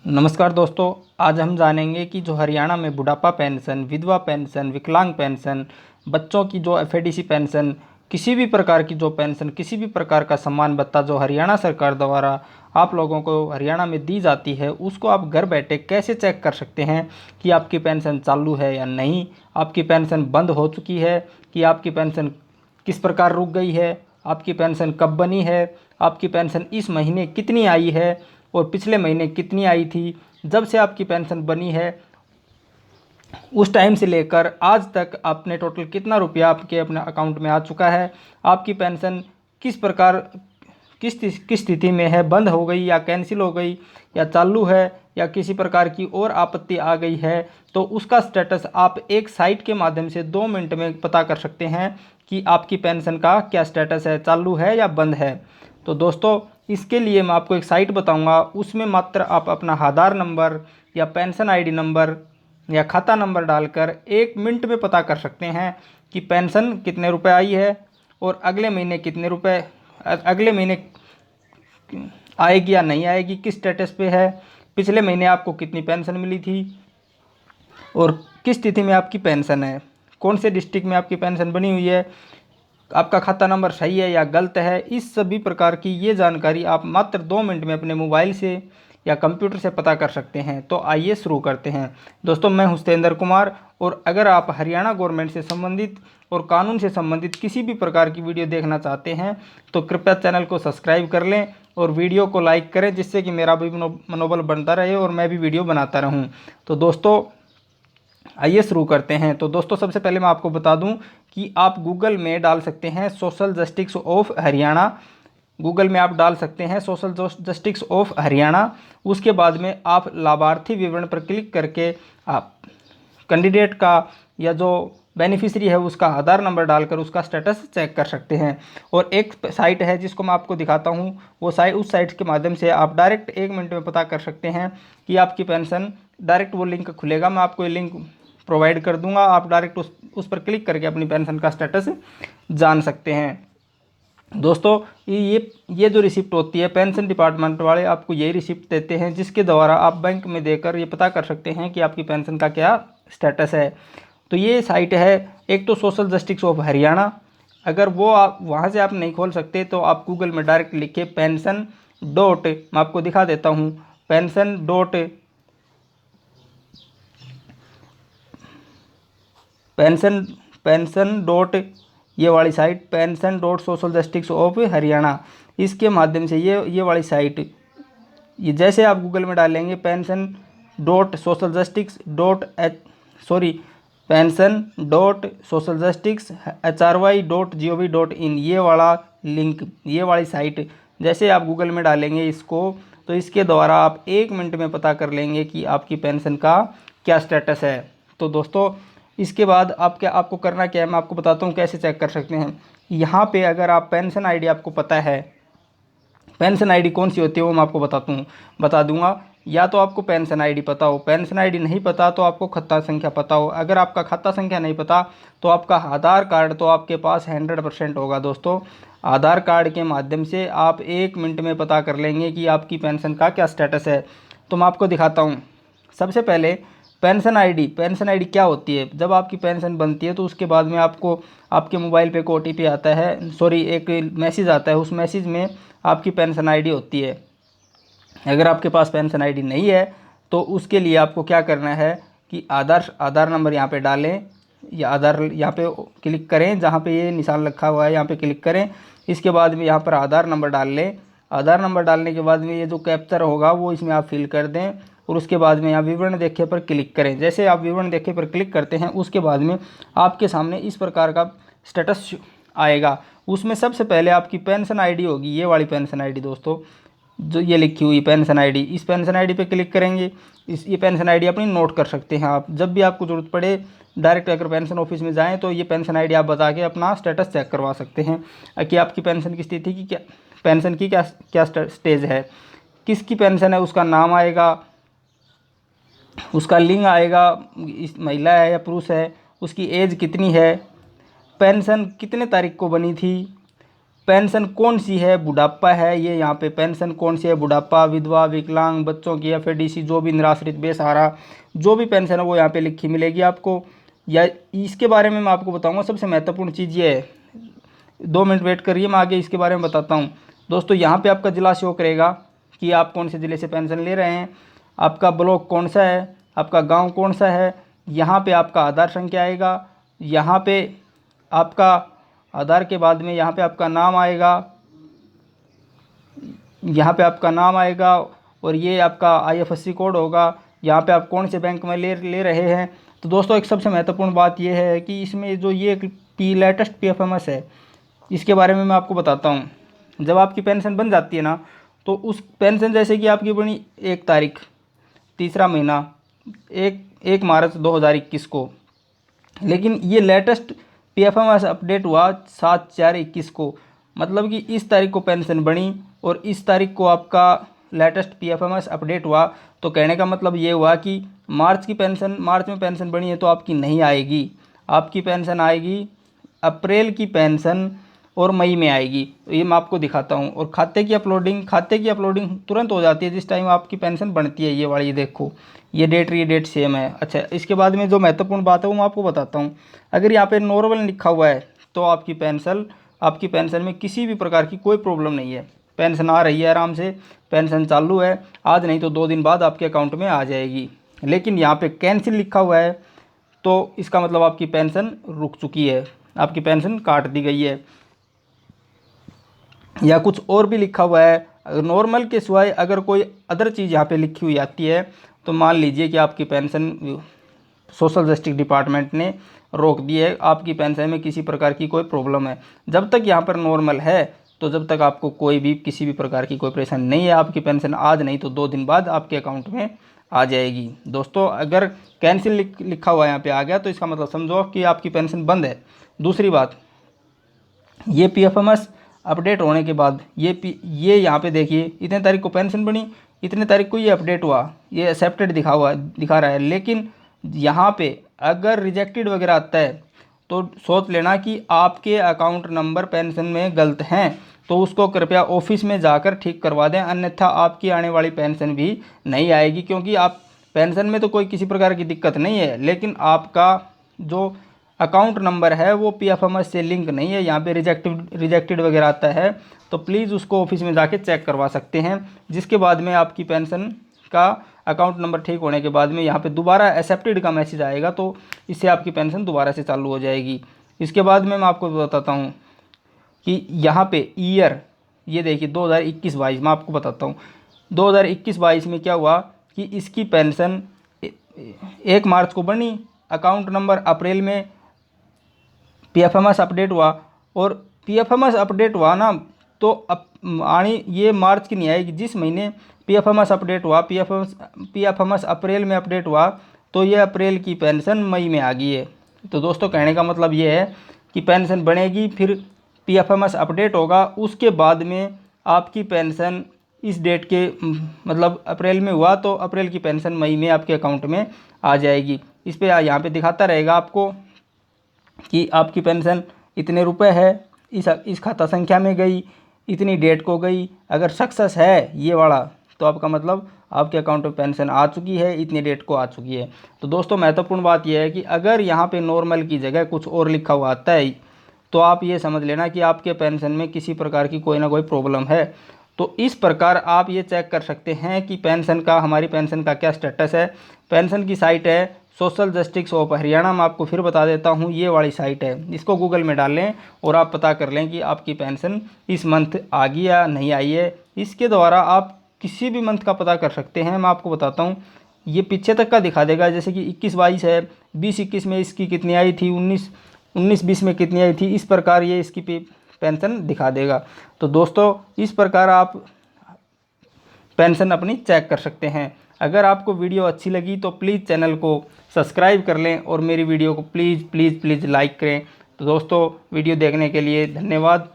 नमस्कार दोस्तों, आज हम जानेंगे कि जो हरियाणा में बुढ़ापा पेंशन, विधवा पेंशन, विकलांग पेंशन, बच्चों की जो एफएडीसी पेंशन, किसी भी प्रकार की जो पेंशन, किसी भी प्रकार का सम्मान भत्ता जो हरियाणा सरकार द्वारा आप लोगों को हरियाणा में दी जाती है, उसको आप घर बैठे कैसे चेक कर सकते हैं कि आपकी पेंशन चालू है या नहीं, आपकी पेंशन बंद हो चुकी है कि आपकी पेंशन किस प्रकार रुक गई है, आपकी पेंशन कब बनी है, आपकी पेंशन इस महीने कितनी आई है और पिछले महीने कितनी आई थी। जब से आपकी पेंशन बनी है उस टाइम से लेकर आज तक आपने टोटल कितना रुपया आपके अपने अकाउंट में आ चुका है, आपकी पेंशन किस प्रकार किस स्थिति में है, बंद हो गई या कैंसिल हो गई या चालू है या किसी प्रकार की और आपत्ति आ गई है, तो उसका स्टेटस आप एक साइट के माध्यम से 2 मिनट में पता कर सकते हैं कि आपकी पेंशन का क्या स्टेटस है, चालू है या बंद है। तो दोस्तों, इसके लिए मैं आपको एक साइट बताऊंगा, उसमें मात्र आप अपना आधार नंबर या पेंशन आईडी नंबर या खाता नंबर डालकर 1 मिनट में पता कर सकते हैं कि पेंशन कितने रुपए आई है और अगले महीने कितने रुपए अगले महीने आएगी या नहीं आएगी, किस स्टेटस पे है, पिछले महीने आपको कितनी पेंशन मिली थी और किस स्थिति में आपकी पेंशन है, कौन से डिस्ट्रिक्ट में आपकी पेंशन बनी हुई है, आपका खाता नंबर सही है या गलत है। इस सभी प्रकार की ये जानकारी आप मात्र 2 मिनट में अपने मोबाइल से या कंप्यूटर से पता कर सकते हैं। तो आइए शुरू करते हैं। दोस्तों, मैं हूं सतेंद्र कुमार और अगर आप हरियाणा गवर्नमेंट से संबंधित और कानून से संबंधित किसी भी प्रकार की वीडियो देखना चाहते हैं तो कृपया चैनल को सब्सक्राइब कर लें और वीडियो को लाइक करें, जिससे कि मेरा भी मनोबल बनता रहे और मैं भी वीडियो बनाता रहूँ। तो दोस्तों, आइए शुरू करते हैं। तो दोस्तों, सबसे पहले मैं आपको बता दूं कि आप गूगल में डाल सकते हैं social justice of Haryana. Google में आप डाल सकते हैं सोशल जस्टिस ऑफ हरियाणा। उसके बाद में आप लाभार्थी विवरण पर क्लिक करके आप कैंडिडेट का या जो बेनिफिशियरी है उसका आधार नंबर डालकर उसका स्टेटस चेक कर सकते हैं। और एक साइट है जिसको मैं आपको दिखाता हूं, वो साइट उस साइट के माध्यम से आप डायरेक्ट 1 मिनट में पता कर सकते हैं कि आपकी पेंशन डायरेक्ट वो लिंक खुलेगा, मैं आपको ये लिंक प्रोवाइड कर दूंगा, आप डायरेक्ट उस पर क्लिक करके अपनी पेंशन का स्टेटस जान सकते हैं। दोस्तों, ये जो रिसिप्ट होती है, पेंशन डिपार्टमेंट वाले आपको यही रिसिप्ट देते हैं, जिसके द्वारा आप बैंक में देकर ये पता कर सकते हैं कि आपकी पेंशन का क्या स्टेटस है। तो ये साइट है, एक तो सोशल जस्टिस ऑफ हरियाणा, अगर वो आप वहाँ से आप नहीं खोल सकते तो आप गूगल में डायरेक्ट लिखे पेंशन डॉट, मैं आपको दिखा देता हूँ, pension dot pension pension dot ये वाली site pension dot social justice of Haryana, इसके माध्यम से ये वाली साइट, ये जैसे आप गूगल में डालेंगे pension dot social justice dot pension dot social justice HRY.gov.in, ये वाला लिंक, ये वाली साइट जैसे आप गूगल में डालेंगे इसको, तो इसके द्वारा आप 1 मिनट में पता कर लेंगे कि आपकी पेंशन का क्या स्टेटस है। तो दोस्तों, इसके बाद आपको करना क्या है, मैं आपको बताता हूँ कैसे चेक कर सकते हैं। यहाँ पे अगर आप पेंशन आईडी आपको पता है, पेंशन आईडी कौन सी होती है वो मैं आपको बता दूंगा। या तो आपको पेंशन आईडी पता हो, पेंशन आईडी नहीं पता तो आपको खाता संख्या पता हो, अगर आपका खाता संख्या नहीं पता तो आपका आधार कार्ड तो आपके पास 100% होगा। दोस्तों, आधार कार्ड के माध्यम से आप 1 मिनट में पता कर लेंगे कि आपकी पेंशन का क्या स्टेटस है। तो मैं आपको दिखाता हूँ। सबसे पहले पेंशन आईडी क्या होती है, जब आपकी पेंशन बनती है तो उसके बाद में आपको आपके मोबाइल पे एक OTP आता है, एक मैसेज आता है, उस मैसेज में आपकी पेंशन आईडी होती है। अगर आपके पास पेंशन आईडी नहीं है तो उसके लिए आपको क्या करना है कि आधार नंबर यहाँ पे डालें, या आधार यहाँ पे क्लिक करें, जहाँ पे ये निशान रखा हुआ है यहाँ पे क्लिक करें। इसके बाद में यहाँ पर आधार नंबर डाल लें। आधार नंबर डालने के बाद में ये जो कैप्चर होगा वो इसमें आप फिल कर दें और उसके बाद में यहाँ विवरण देखे पर क्लिक करें। जैसे आप विवरण देखे पर क्लिक करते हैं उसके बाद में आपके सामने इस प्रकार का स्टेटस आएगा। उसमें सबसे पहले आपकी पेंशन आईडी होगी, ये वाली पेंशन आईडी दोस्तों, जो ये लिखी हुई पेंशन आईडी, इस पेंशन आईडी पे क्लिक करेंगे। ये पेंशन आईडी अपनी नोट कर सकते हैं आप, जब भी आपको ज़रूरत पड़े डायरेक्ट अगर पेंशन ऑफिस में जाएं तो ये पेंशन आईडी आप बता के अपना स्टेटस चेक करवा सकते हैं कि आपकी पेंशन की स्थिति की क्या स्टेज है, किसकी पेंशन है, उसका नाम आएगा, उसका लिंग आएगा, इस महिला है या पुरुष है, उसकी एज कितनी है, पेंशन कितने तारीख को बनी थी, पेंशन कौन सी है, बुढ़ापा है, ये यहाँ पे पेंशन कौन सी है, बुढ़ापा, विधवा, विकलांग, बच्चों की एफएडीसी, जो भी निराश्रित, बेसहारा, जो भी पेंशन है वो यहाँ पे लिखी मिलेगी आपको। या इसके बारे में मैं आपको बताऊंगा। सबसे महत्वपूर्ण चीज़ ये है, 2 मिनट वेट करिए, मैं आगे इसके बारे में बताता हूँ। दोस्तों यहाँ पे आपका जिला शो करेगा कि आप कौन से ज़िले से पेंशन ले रहे हैं, आपका ब्लॉक कौन सा है, आपका गांव कौन सा है, यहाँ पे आपका आधार संख्या आएगा, यहाँ पे आपका आधार के बाद में यहाँ पे आपका नाम आएगा, यहाँ पे आपका नाम आएगा, और ये आपका IFSC कोड होगा। यहाँ पे आप कौन से बैंक में ले रहे हैं। तो दोस्तों एक सबसे महत्वपूर्ण बात ये है कि इसमें जो ये लेटेस्ट PFMS है, इसके बारे में मैं आपको बताता हूँ। जब आपकी पेंशन बन जाती है ना, तो उस पेंशन जैसे कि आपकी बनी 1 तारीख 3रा महीना 1 मार्च 2021 को, लेकिन ये लेटेस्ट PFMS अपडेट हुआ 7/4/21 को। मतलब कि इस तारीख को पेंशन बनी और इस तारीख को आपका लेटेस्ट PFMS अपडेट हुआ। तो कहने का मतलब ये हुआ कि मार्च में पेंशन बनी है तो आपकी नहीं आएगी, आपकी पेंशन आएगी अप्रैल की पेंशन और मई में आएगी। तो ये मैं आपको दिखाता हूँ। और खाते की अपलोडिंग तुरंत हो जाती है जिस टाइम आपकी पेंशन बनती है। ये वाली देखो, ये डेट सेम है। अच्छा, इसके बाद में जो महत्वपूर्ण बात है वो मैं आपको बताता हूँ। अगर यहाँ पे नॉर्मल लिखा हुआ है तो आपकी पेंशन में किसी भी प्रकार की कोई प्रॉब्लम नहीं है, पेंशन आ रही है आराम से, पेंशन चालू है, आज नहीं तो 2 दिन बाद आपके अकाउंट में आ जाएगी। लेकिन यहाँ पे कैंसिल लिखा हुआ है तो इसका मतलब आपकी पेंशन रुक चुकी है, आपकी पेंशन काट दी गई है। या कुछ और भी लिखा हुआ है, नॉर्मल के सिवाय अगर कोई अदर चीज़ यहाँ पे लिखी हुई आती है तो मान लीजिए कि आपकी पेंशन सोशल जस्टिस डिपार्टमेंट ने रोक दी है, आपकी पेंशन में किसी प्रकार की कोई प्रॉब्लम है। जब तक यहाँ पर नॉर्मल है तो जब तक आपको किसी भी प्रकार की कोई परेशानी नहीं है, आपकी पेंशन आज नहीं तो 2 दिन बाद आपके अकाउंट में आ जाएगी। दोस्तों अगर कैंसिल लिखा हुआ यहाँ पे आ गया तो इसका मतलब समझो कि आपकी पेंशन बंद है। दूसरी बात, ये PFMS अपडेट होने के बाद ये यहाँ पे देखिए, इतने तारीख को पेंशन बनी, इतने तारीख को ये अपडेट हुआ, ये एक्सेप्टेड दिखा रहा है। लेकिन यहाँ पे अगर रिजेक्टेड वगैरह आता है तो सोच लेना कि आपके अकाउंट नंबर पेंशन में गलत हैं, तो उसको कृपया ऑफिस में जाकर ठीक करवा दें, अन्यथा आपकी आने वाली पेंशन भी नहीं आएगी। क्योंकि आप पेंशन में तो कोई किसी प्रकार की दिक्कत नहीं है, लेकिन आपका जो अकाउंट नंबर है वो PFMS से लिंक नहीं है, यहाँ पे रिजेक्टेड वगैरह आता है, तो प्लीज़ उसको ऑफिस में जाके चेक करवा सकते हैं। जिसके बाद में आपकी पेंशन का अकाउंट नंबर ठीक होने के बाद में यहाँ पे दोबारा एक्सेप्टेड का मैसेज आएगा, तो इससे आपकी पेंशन दोबारा से चालू हो जाएगी। इसके बाद में मैं आपको बताता हूँ कि यहाँ पे ईयर, ये देखिए 2021-22 मैं आपको बताता हूँ। 2021-22 में क्या हुआ कि इसकी पेंशन 1 मार्च को बनी, अकाउंट नंबर अप्रैल में PFMS अपडेट हुआ, और PFMS अपडेट हुआ ना तो ये मार्च की नहीं आएगी। जिस महीने PFMS अपडेट हुआ, PFMS अप्रैल में अपडेट हुआ, तो ये अप्रैल की पेंशन मई में आ गई है। तो दोस्तों कहने का मतलब ये है कि पेंशन बनेगी, फिर PFMS अपडेट होगा, उसके बाद में आपकी पेंशन इस डेट के मतलब अप्रैल में हुआ तो अप्रैल की पेंशन मई में आपके अकाउंट में आ जाएगी। इस पर यहाँ पे दिखाता रहेगा आपको कि आपकी पेंशन इतने रुपए है, इस खाता संख्या में गई, इतनी डेट को गई। अगर सक्सेस है ये वाला तो आपका मतलब आपके अकाउंट में पेंशन आ चुकी है, इतनी डेट को आ चुकी है। तो दोस्तों महत्वपूर्ण बात यह है कि अगर यहाँ पे नॉर्मल की जगह कुछ और लिखा हुआ आता है तो आप ये समझ लेना कि आपके पेंशन में किसी प्रकार की कोई ना कोई प्रॉब्लम है। तो इस प्रकार आप ये चेक कर सकते हैं कि हमारी पेंशन का क्या स्टेटस है। पेंशन की साइट है सोशल जस्टिस ऑफ हरियाणा, मैं आपको फिर बता देता हूँ, ये वाली साइट है, इसको गूगल में डाल लें और आप पता कर लें कि आपकी पेंशन इस मंथ आ गई या नहीं आई है। इसके द्वारा आप किसी भी मंथ का पता कर सकते हैं। मैं आपको बताता हूँ, ये पीछे तक का दिखा देगा, जैसे कि 21-22 है, 20-21 में इसकी कितनी आई थी, 19-20 में कितनी आई थी, इस प्रकार ये इसकी पेंशन दिखा देगा। तो दोस्तों इस प्रकार आप पेंशन अपनी चेक कर सकते हैं। अगर आपको वीडियो अच्छी लगी तो प्लीज़ चैनल को सब्सक्राइब कर लें और मेरी वीडियो को प्लीज़ लाइक करें। तो दोस्तों वीडियो देखने के लिए धन्यवाद।